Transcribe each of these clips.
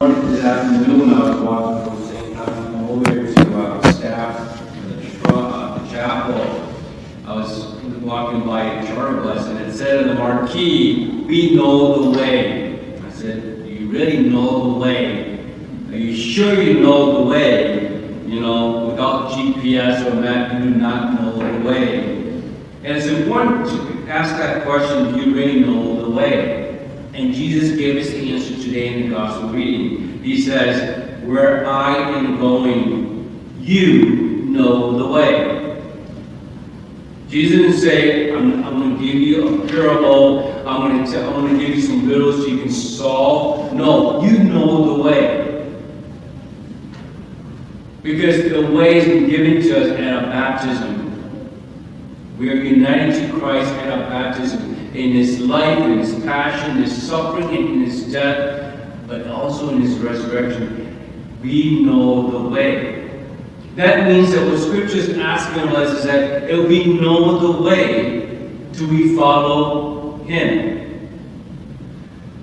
This afternoon, I was walking from St. Thomas over to staff the chapel. I was walking by a charter bus, and it said on the marquee, "We know the way." I said, "Do you really know the way? Are you sure you know the way? You know, without GPS or map, you do not know the way." And it's important to ask that question, do you really know the way? And Jesus gave us the answer today in the gospel reading. He says, "Where I am going, you know the way." Jesus didn't say, I'm going to give you a parable, I'm going to give you some riddles so you can solve. No, you know the way. Because the way has been given to us at our baptism. We are united to Christ at our baptism. In His life, in His passion, His suffering, and in His death, but also in His resurrection. We know the way. That means that what Scripture is asking of us is that if we know the way, do we follow Him?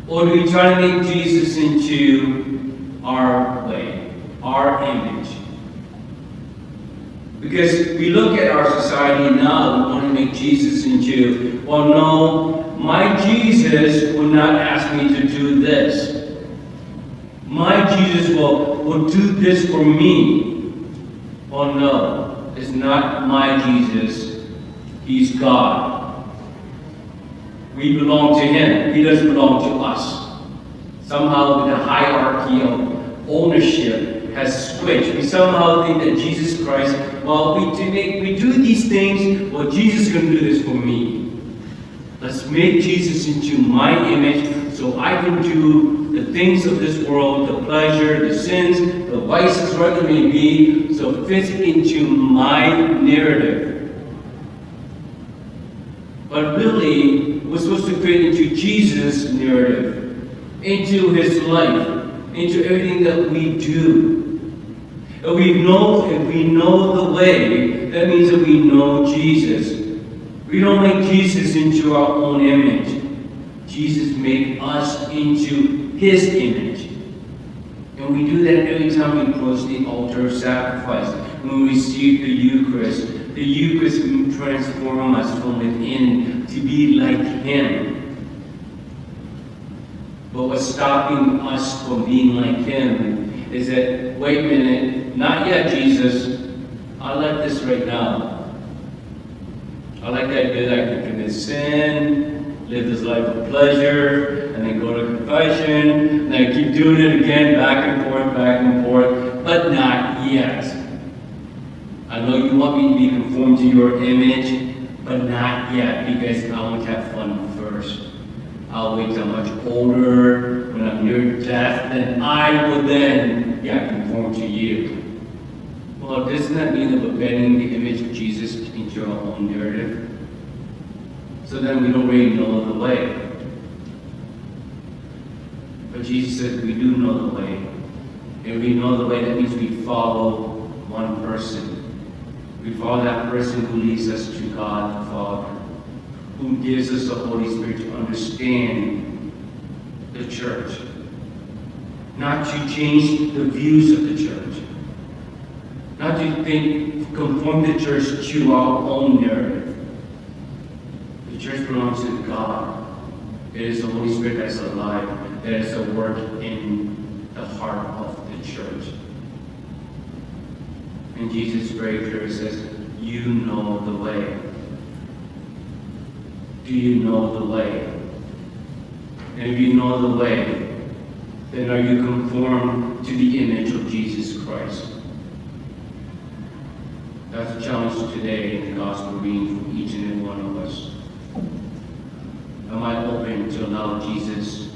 Or do we try to make Jesus into our way, our image? Because we look at our society now, we want to make Jesus into, well, no, my Jesus will not ask me to do this. My Jesus will do this for me. Well, no, it's not my Jesus. He's God. We belong to Him. He doesn't belong to us. Somehow the hierarchy of ownership has switched. We somehow think that Jesus Christ, well, we do these things, well, Jesus is going to do this for me. Let's make Jesus into my image so I can do the things of this world, the pleasure, the sins, the vices, whatever it may be, so it fits into my narrative. But really, we're supposed to fit into Jesus' narrative, into His life, into everything that we do. If we know the way, that means that we know Jesus. We don't make Jesus into our own image. Jesus made us into His image. And we do that every time we approach the altar of sacrifice. When we receive the Eucharist will transform us from within to be like Him. But what's stopping us from being like Him is that, wait a minute, not yet, Jesus. I like this right now. I like the idea that I can commit sin, live this life of pleasure, and then go to confession, and then keep doing it again, back and forth, but not yet. I know you want me to be conformed to your image, but not yet, because I want to have fun first. I'll wait till I'm much older, when I'm near death, then I will then conform to you. Well, doesn't that mean that we're bending the image of Jesus into our own narrative? So then we don't really know the way. But Jesus says we do know the way. If we know the way, that means we follow one person. We follow that person who leads us to God the Father, who gives us the Holy Spirit to understand the church. Not to change the views of the church. Not to conform the church to our own narrative. The church belongs to God. It is the Holy Spirit that's alive, that is at work in the heart of the church. And Jesus very clearly says, you know the way. Do you know the way? And if you know the way, then are you conformed to the image of Jesus Christ? That's a challenge today in the gospel reading for each and every one of us. Am I open to allow Jesus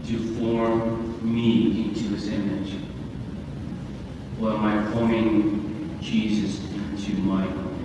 to form me into His image? Or am I forming Jesus into my own?